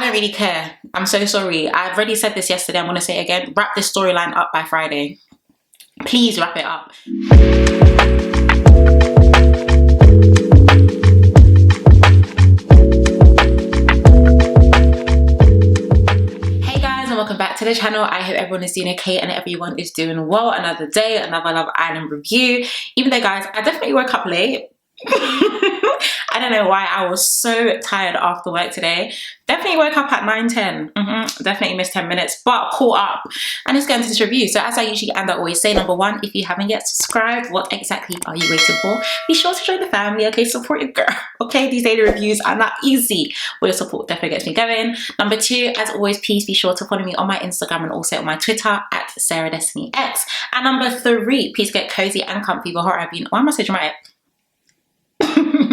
don't really care. I'm so sorry. I've already said this yesterday. I'm going to say it again. Wrap this storyline up by Friday. Please wrap it up. Welcome back to the channel. I hope everyone is doing okay and everyone is doing well. Another day, another Love Island review. Even though, guys, I definitely woke up late. I don't know why. I was so tired after work today. Definitely woke up at 9:10. Definitely missed 10 minutes, but caught up. And let's get into this review. So as I usually end up always say, number one, if you haven't yet subscribed, what exactly are you waiting for? Be sure to join the family, okay? Support your girl, okay? These daily reviews are not easy, but your support definitely gets me going. Number two, as always, please be sure to follow me on my Instagram and also on my Twitter at SarahDestinyX. And number three, please get cozy and comfy before I've been. Why am I so dramatic?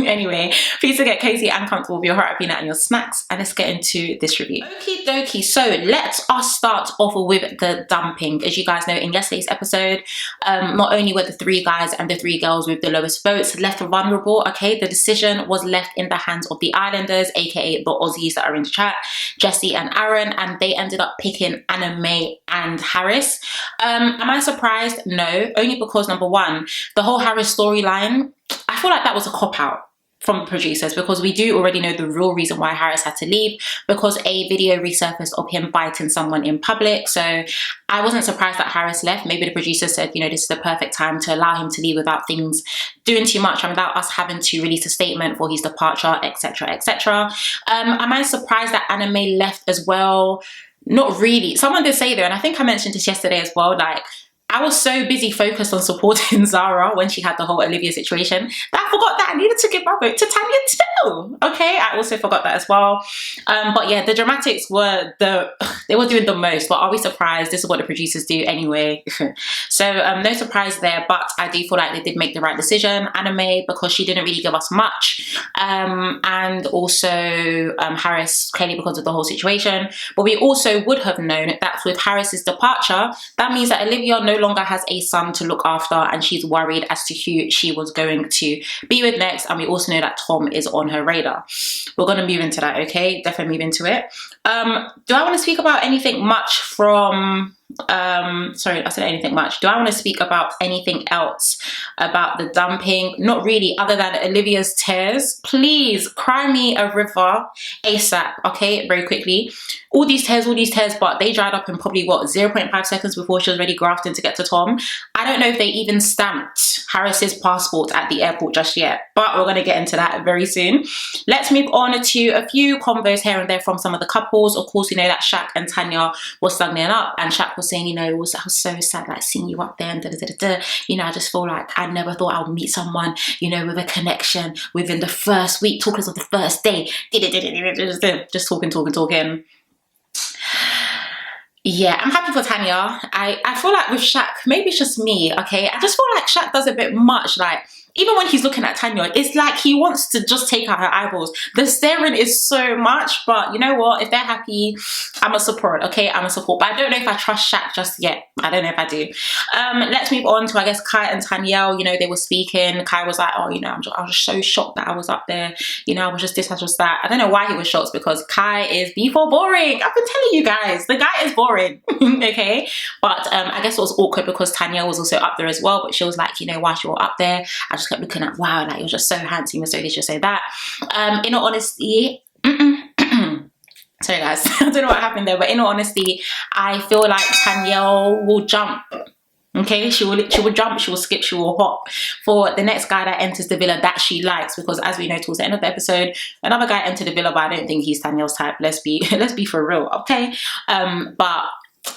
Anyway, please to get cozy and comfortable with your hot peanut and your snacks, and let's get into this review. Okie dokie, so let us start off with the dumping. As you guys know, in yesterday's episode, not only were the three guys and the three girls with the lowest votes left vulnerable, okay, the decision was left in the hands of the Islanders, aka the Aussies that are in the chat, Jesse and Aaron, and they ended up picking Anna May and Harris. Am I surprised? No, only because number one, the whole Harris storyline, I feel like that was a cop-out from the producers, because we do already know the real reason why Harris had to leave, because a video resurfaced of him biting someone in public. So I wasn't surprised that Harris left. Maybe the producer said, you know, this is the perfect time to allow him to leave without things doing too much and without us having to release a statement for his departure, etc, etc. Am I surprised that Anna May left as well? Not really. Someone did say there, and I think I mentioned this yesterday as well, like, I was so busy focused on supporting Zara when she had the whole Olivia situation that I forgot that I needed to give my vote to Tanya too. Okay, I also forgot that as well. But yeah, the dramatics were they were doing the most, but are we surprised? This is what the producers do anyway. So no surprise there, but I do feel like they did make the right decision. Anna May, because she didn't really give us much, and also Harris, clearly because of the whole situation. But we also would have known that with Harris's departure, that means that Olivia no longer has a son to look after, and she's worried as to who she was going to be with next. And we also know that Tom is on her radar. We're going to move into that, okay? Definitely move into it. Do I want to speak about anything much from sorry, I said anything much. Do I want to speak about anything else about the dumping? Not really, other than Olivia's tears. Please cry me a river ASAP, okay? Very quickly. All these tears, but they dried up in probably what, 0.5 seconds before she was already grafting to get to Tom. I don't know if they even stamped Harris's passport at the airport just yet, but we're going to get into that very soon. Let's move on to a few combos here and there from some of the couples. Of course, you know that Shaq and Tanya was snuggling up, and Shaq was saying, you know, I was so sad, like, seeing you up there and you know, I just feel like I never thought I would meet someone, you know, with a connection within the first week, talking of the first day, just talking. Yeah, I'm happy for Tanya. I feel like with Shaq, maybe it's just me, okay? I just feel like Shaq does a bit much, like, even when he's looking at Tanya, it's like he wants to just take out her eyeballs. The staring is so much, but you know what? If they're happy, I'm a support, okay? I'm a support. But I don't know if I trust Shaq just yet. I don't know if I do. Let's move on to, I guess, Kai and Tanyelle. You know, they were speaking. Kai was like, oh, you know, I was so shocked that I was up there. You know, I was just this, I was just that. I don't know why he was shocked, because Kai is before boring. I've been telling you guys, the guy is boring, okay? But I guess it was awkward because Tanyelle was also up there as well, but she was like, you know, while you were up there, I just kept looking at, wow, like, you're just so handsome, you're so this, you're so that. In all honesty, sorry guys, I don't know what happened there, but in all honesty, I feel like Tanyelle will jump. Okay, she will jump, she will skip, she will hop for the next guy that enters the villa that she likes, because as we know, towards the end of the episode, another guy entered the villa, but I don't think he's Tanyelle's type. Let's be for real, okay? But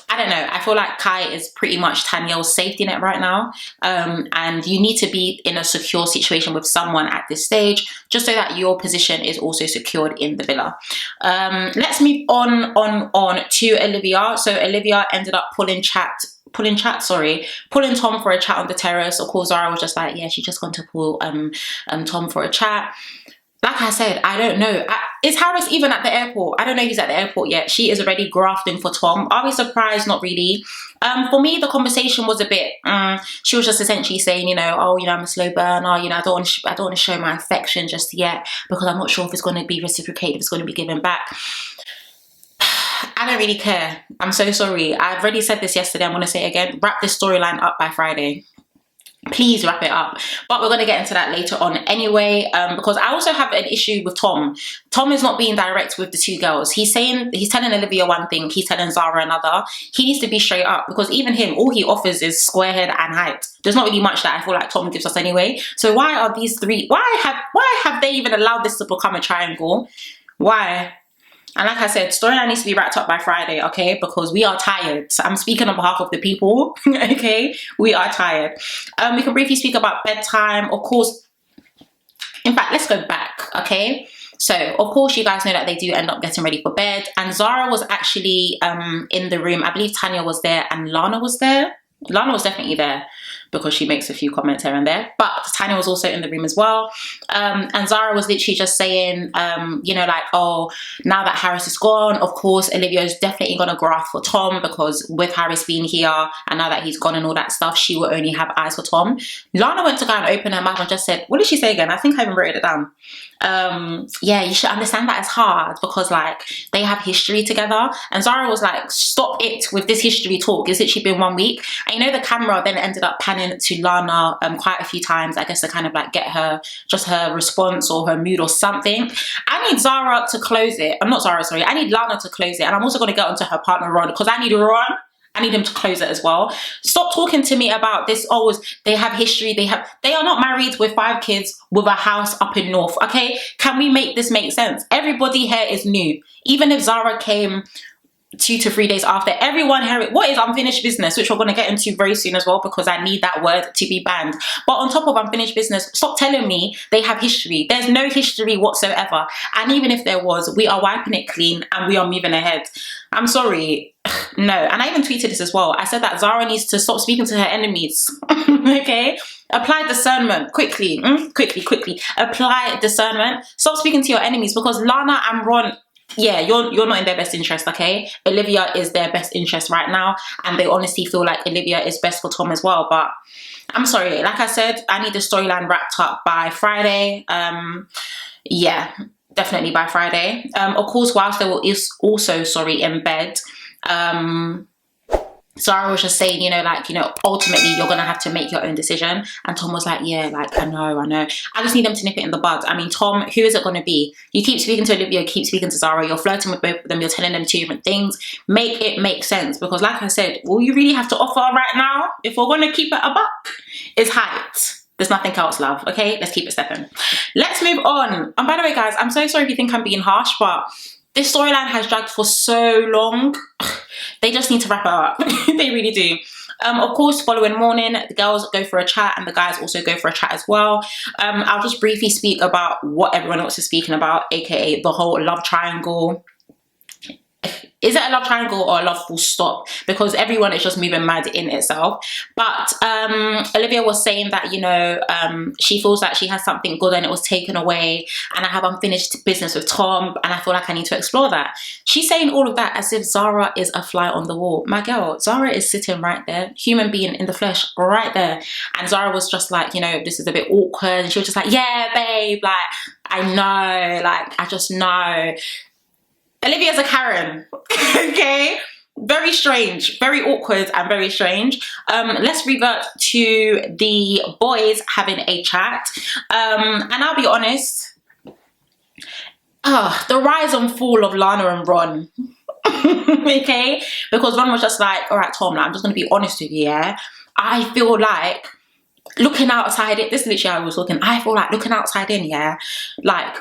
I don't know, I feel like Kai is pretty much Tanyelle's safety net right now, and you need to be in a secure situation with someone at this stage, just so that your position is also secured in the villa. Let's move on to Olivia. So Olivia ended up pulling Tom for a chat on the terrace. Of course, Zara was just like, yeah, she's just going to pull Tom for a chat. Like I said, I don't know. Is Harris even at the airport? I don't know if he's at the airport yet. She is already grafting for Tom. Are we surprised? Not really. For me, the conversation was a bit, she was just essentially saying, you know, oh, you know, I'm a slow burner. You know, I don't want to show my affection just yet, because I'm not sure if it's going to be reciprocated, if it's going to be given back. I don't really care. I'm so sorry. I've already said this yesterday. I'm going to say it again. Wrap this storyline up by Friday. Please wrap it up. But we're going to get into that later on anyway, because I also have an issue with Tom. Tom is not being direct with the two girls. He's telling Olivia one thing, he's telling Zara another. He needs to be straight up, because even him, all he offers is square head and height. There's not really much that I feel like Tom gives us anyway. So why are these three, why have they even allowed this to become a triangle? Why? And like I said, storyline needs to be wrapped up by Friday, okay? Because we are tired. So I'm speaking on behalf of the people, okay? We are tired. We can briefly speak about bedtime, of course. In fact, let's go back, okay? So, of course, you guys know that they do end up getting ready for bed. And Zara was actually in the room. I believe Tanya was there and Lana was there. Lana was definitely there because she makes a few comments here and there. But Tanya was also in the room as well. And Zara was literally just saying, you know, like, oh, now that Harris is gone, of course, Olivia is definitely going to graft for Tom, because with Harris being here and now that he's gone and all that stuff, she will only have eyes for Tom. Lana went to go and open her mouth and just said, what did she say again? I think I even wrote it down. Yeah, you should understand that it's hard because, like, they have history together. And Zara was like, stop it with this history talk. It's literally been 1 week. And you know, the camera then ended up panning to Lana quite a few times, I guess, to kind of like get her, just her response or her mood or something. I need Zara to close it. I'm not Zara, sorry. I need Lana to close it. And I'm also going to get onto her partner Ron, because I need Ron. I need him to close it as well. Stop talking to me about this. Oh, they have history. They are not married with 5 kids with a house up in North. Okay, can we make this make sense? Everybody here is new. Even if Zara came 2 to 3 days after, everyone here, what is unfinished business, which we're going to get into very soon as well, because I need that word to be banned. But on top of unfinished business, stop telling me they have history. There's no history whatsoever. And even if there was, we are wiping it clean and we are moving ahead. I'm sorry. No. And I even tweeted this as well. I said that Zara needs to stop speaking to her enemies. Okay? Apply discernment quickly. Quickly. Apply discernment. Stop speaking to your enemies, because Lana and Ron, yeah, you're not in their best interest, okay? Olivia is their best interest right now, and they honestly feel like Olivia is best for Tom as well. But I'm sorry, like I said, I need the storyline wrapped up by Friday. Yeah, definitely by Friday. Of course, whilst they were also, in bed, Zara was just saying, you know, like, you know, ultimately you're gonna have to make your own decision. And Tom was like, yeah, like, I know. I just need them to nip it in the bud. I mean, Tom, who is it gonna be? You keep speaking to Olivia, keep speaking to Zara, you're flirting with both of them, you're telling them 2 different things. Make it make sense, because like I said, all you really have to offer right now, if we're gonna keep it a buck, is height. There's nothing else, love, okay? Let's keep it stepping. Let's move on. And by the way, guys, I'm so sorry if you think I'm being harsh, but this storyline has dragged for so long. They just need to wrap it up. They really do. Of course, following morning, the girls go for a chat and the guys also go for a chat as well. I'll just briefly speak about what everyone else is speaking about, aka the whole love triangle. Is it a love triangle or a love full stop? Because everyone is just moving mad in itself. But Olivia was saying that, you know, she feels like she has something good and it was taken away, and I have unfinished business with Tom and I feel like I need to explore that. She's saying all of that as if Zara is a fly on the wall. My girl, Zara is sitting right there, human being in the flesh right there. And Zara was just like, you know, this is a bit awkward. And she was just like, yeah, babe, like, I know, like, I just know. Olivia's a Karen, okay? Very strange, very awkward and very strange. Let's revert to the boys having a chat. And I'll be honest, the rise and fall of Lana and Ron, okay? Because Ron was just like, all right, Tom, like, I'm just going to be honest with you, yeah? I feel like looking outside it, this is literally how I was looking, I feel like looking outside in, yeah? Like,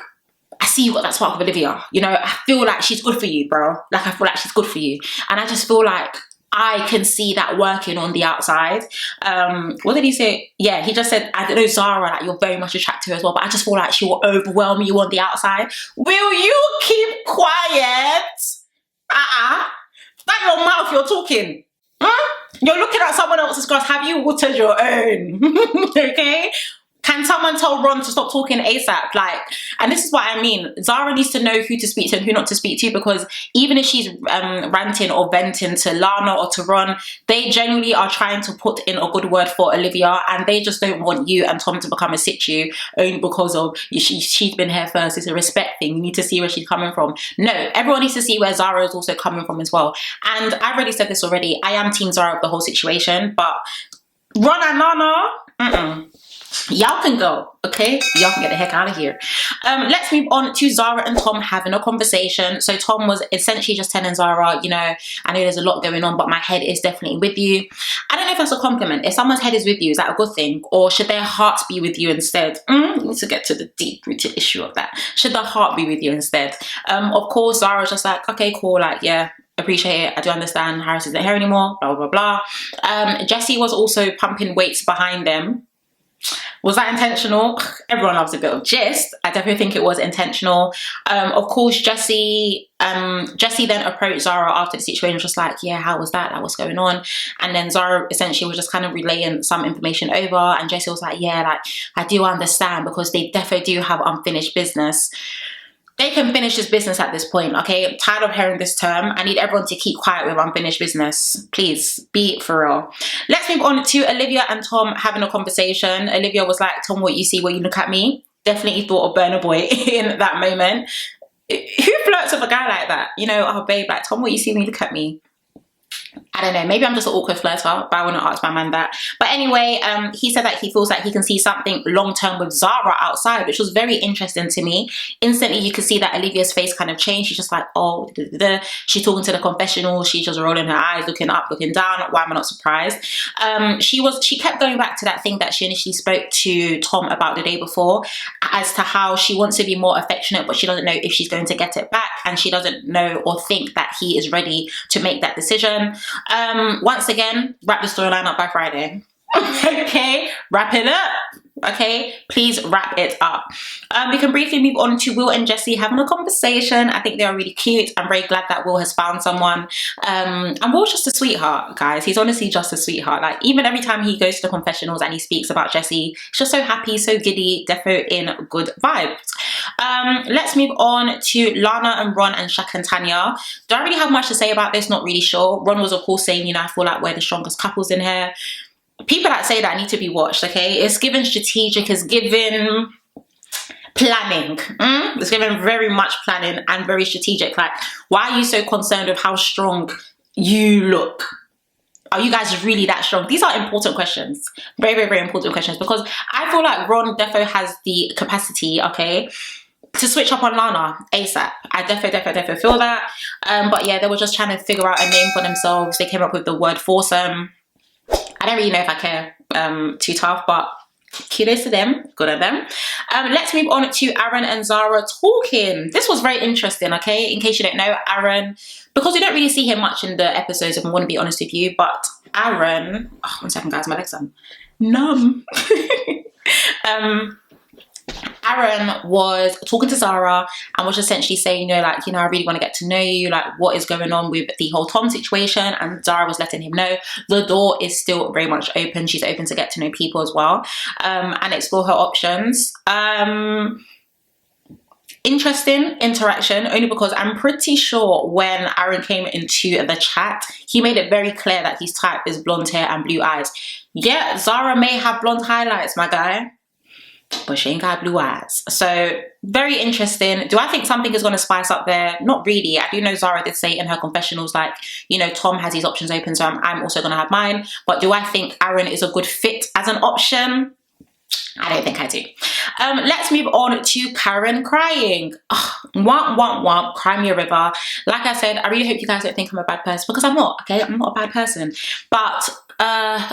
I see you got that spark with Olivia, you know, I feel like she's good for you, bro. Like, I feel like she's good for you. And I just feel like I can see that working on the outside. What did he say? Yeah, he just said, I don't know, Zara, like, you're very much attractive as well, but I just feel like she will overwhelm you on the outside. Will you keep quiet? That your mouth, you're talking. You're looking at someone else's grass. Have you watered your own? Okay? Can someone tell Ron to stop talking ASAP? Like, and this is what I mean. Zara needs to know who to speak to and who not to speak to, because even if she's ranting or venting to Lana or to Ron, they generally are trying to put in a good word for Olivia, and they just don't want you and Tom to become a situ only because of she's been here first. It's a respect thing. You need to see where she's coming from. No, everyone needs to see where Zara is also coming from as well. And I've already said this already. I am Team Zara of the whole situation, but Ron and Lana, y'all can go, okay? Y'all can get the heck out of here. Let's move on to Zara and Tom having a conversation. So Tom was essentially just telling Zara, you know, I know there's a lot going on, but my head is definitely with you. I don't know if that's a compliment. If someone's head is with you, is that a good thing? Or should their hearts be with you instead? We need to get to the deep-rooted issue of that. Should the heart be with you instead? Of course, Zara's just like, okay, cool, like, yeah, appreciate it. I do understand Harris isn't here anymore, blah, blah, blah. Jessie was also pumping weights behind them. Was that intentional? Everyone loves a bit of gist. I definitely think it was intentional. Of course, Jessie then approached Zara after the situation, just like, yeah, how was that? Like, what's going on? And then Zara essentially was just kind of relaying some information over, and Jessie was like, yeah, like, I do understand, because they definitely do have unfinished business. They can finish this business at this point, okay? I'm tired of hearing this term. I need everyone to keep quiet with unfinished business. Please, be for real. Let's move on to Olivia and Tom having a conversation. Olivia was like, Tom, what you see when you look at me? Definitely thought of Burna Boy in that moment. Who flirts with a guy like that? You know, oh, babe, like, Tom, what you see when you look at me? I don't know, maybe I'm just an awkward flirter, but I want to ask my man that. But anyway, he said that he feels like he can see something long-term with Zara outside, which was very interesting to me. Instantly, you could see that Olivia's face kind of changed. She's just like, oh, she's talking to the confessional. She's just rolling her eyes, looking up, looking down. Why am I not surprised? She kept going back to that thing that she initially spoke to Tom about the day before, as to how she wants to be more affectionate, but she doesn't know if she's going to get it back, and she doesn't know or think that he is ready to make that decision. Once again, wrap the storyline up by Friday. Okay, wrap it up. Okay, please wrap it up. We can briefly move on to Will and Jessie having a conversation. I think they are really cute. I'm very glad that Will has found someone. And Will's just a sweetheart, guys. He's honestly just a sweetheart. Like, even every time he goes to the confessionals and he speaks about Jessie, he's just so happy, so giddy, defo in good vibes. Let's move on to Lana and Ron and Shaq and Tanya. Don't really have much to say about this, not really sure. Ron was, of course, saying, you know, I feel like we're the strongest couples in here. People that say that need to be watched, okay? It's given strategic, it's given planning. It's given very much planning and very strategic. Like, why are you so concerned with how strong you look? Are you guys really that strong? These are important questions. Very, very, very important questions, because I feel like Ron defo has the capacity, okay, to switch up on Lana ASAP. I defo feel that. But yeah, they were just trying to figure out a name for themselves. They came up with the word foursome. I don't really know if I care too tough, but kudos to them. Good on them. Let's move on to Aaron and Zara talking. This was very interesting, okay? In case you don't know, Aaron, because we don't really see him much in the episodes, if I want to be honest with you, but Aaron... Oh, 1 second, guys. My legs are numb. Aaron was talking to Zara and was essentially saying, you know, like, you know, I really want to get to know you, like, what is going on with the whole Tom situation. And Zara was letting him know the door is still very much open. She's open to get to know people as well, and explore her options. Interesting interaction, only because I'm pretty sure when Aaron came into the chat, he made it very clear that his type is blonde hair and blue eyes. Yeah, Zara may have blonde highlights, my guy, but she ain't got blue eyes. So very interesting. Do I think something is going to spice up there? Not really. I do know Zara did say in her confessionals, like, you know, Tom has his options open, so I'm also going to have mine. But do I think Aaron is a good fit as an option? I don't think I do. Let's move on to Karen crying. Womp, womp, womp, cry me a river. Like I said, I really hope you guys don't think I'm a bad person, because I'm not, okay? I'm not a bad person. But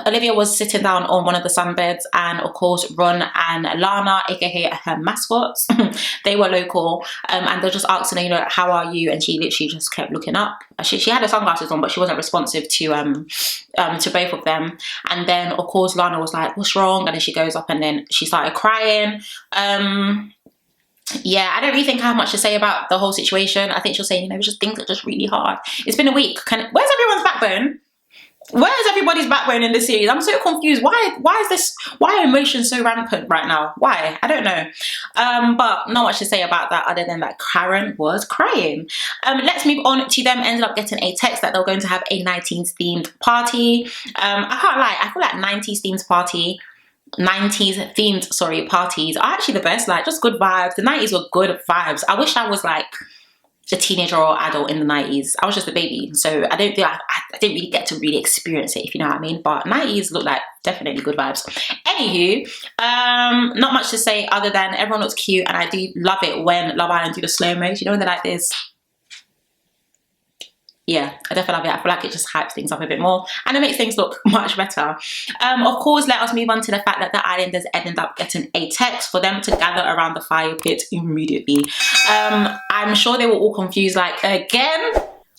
Olivia was sitting down on one of the sunbeds, and of course Ron and Lana, aka her mascots, they were local, and they're just asking her, you know, how are you? And she literally just kept looking up. She had her sunglasses on, but she wasn't responsive to both of them. And then of course Lana was like, what's wrong? And then she goes up and then she started crying. Yeah, I don't really think I have much to say about the whole situation. I think she'll say, you know, just things are just really hard. It's been a week. Where's everyone's backbone? Where is everybody's backbone in this series? I'm so confused. Why are emotions so rampant right now? Why? I don't know. But not much to say about that other than that Karen was crying. Let's move on to them ended up getting a text that they were going to have a 90s themed party. I can't lie, I feel like 90s themed parties are actually the best. Like, just good vibes. The 90s were good vibes. I wish I was like a teenager or adult in the 90s. I was just a baby, so I didn't really get to really experience it, if you know what I mean. But 90s look like definitely good vibes. Anywho, not much to say other than everyone looks cute, and I do love it when Love Island do the slow-mos, you know, when they're like this. Yeah, I definitely love it. I feel like it just hypes things up a bit more and it makes things look much better. Of course, let us move on to the fact that the islanders ended up getting a text for them to gather around the fire pit immediately. I'm sure they were all confused, like, again?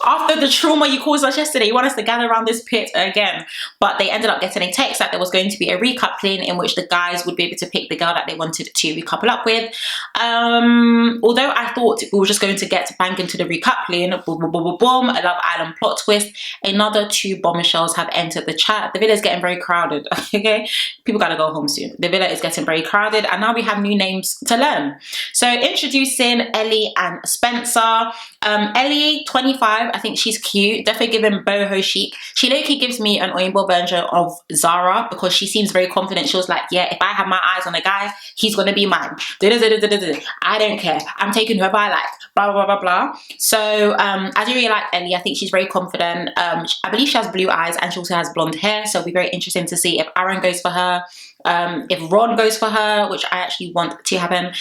After the trauma you caused us yesterday, you want us to gather around this pit again? But they ended up getting a text that there was going to be a recoupling in which the guys would be able to pick the girl that they wanted to recouple up with. Although I thought we were just going to get bang into the recoupling, boom, boom, boom, boom, boom, a Love Island plot twist. Another 2 bombshells have entered the chat. The villa is getting very crowded, okay? People gotta go home soon. The villa is getting very crowded and now we have new names to learn. So introducing Ellie and Spencer. Ellie, 25, I think she's cute, definitely giving boho chic. She low-key gives me an Oyinbo version of Zara because she seems very confident. She was like, yeah, if I have my eyes on a guy, he's gonna be mine. I don't care, I'm taking whoever I like, blah blah blah blah. So I do really like Ellie. I think she's very confident. I believe she has blue eyes and she also has blonde hair, so it'll be very interesting to see if Aaron goes for her, if Ron goes for her, which I actually want to happen.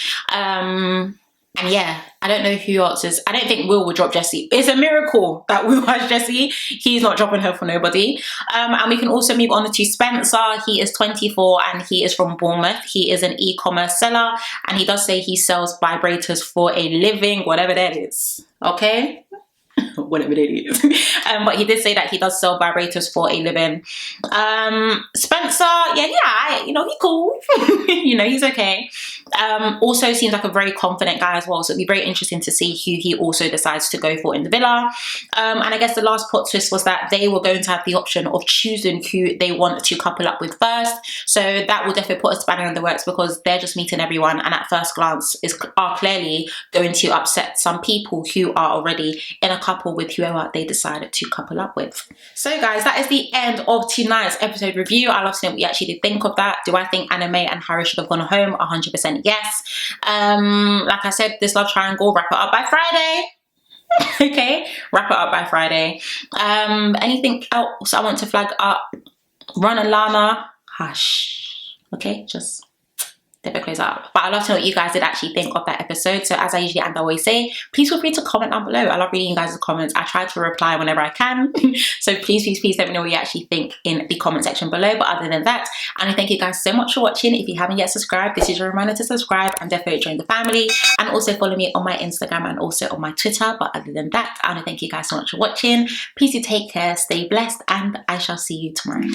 And yeah, I don't know who else is. I don't think Will would drop Jessie. It's a miracle that Will has Jessie. He's not dropping her for nobody. And we can also move on to Spencer. He is 24 and he is from Bournemouth. He is an e-commerce seller and he does say he sells vibrators for a living, whatever that is. Okay? Whatever it is. But he did say that he does sell vibrators for a living. Spencer, yeah, you know, he's cool. You know, he's okay. Also seems like a very confident guy as well, so it'll be very interesting to see who he also decides to go for in the villa. And I guess the last plot twist was that they were going to have the option of choosing who they want to couple up with first, so that will definitely put a spanner in the works because they're just meeting everyone and at first glance are clearly going to upset some people who are already in a couple with whoever they decided to couple up with. So guys, that is the end of tonight's episode review. I love to know what you actually did think of that. Do I think Anna May and Harry should have gone home? 100% yes. Like I said, this love triangle, wrap it up by Friday. Okay, wrap it up by Friday. Anything else I want to flag up? Ron and Lana, hush. Okay, just dip it close up. But I'd love to know what you guys did actually think of that episode. So as I usually and always say, please feel free to comment down below. I love reading you guys' comments. I try to reply whenever I can. So please let me know what you actually think in the comment section below. But other than that, I thank you guys so much for watching. If you haven't yet subscribed, this is your reminder to subscribe and definitely join the family. And also follow me on my Instagram and also on my Twitter. But other than that, I want to thank you guys so much for watching. Please do take care, stay blessed, and I shall see you tomorrow.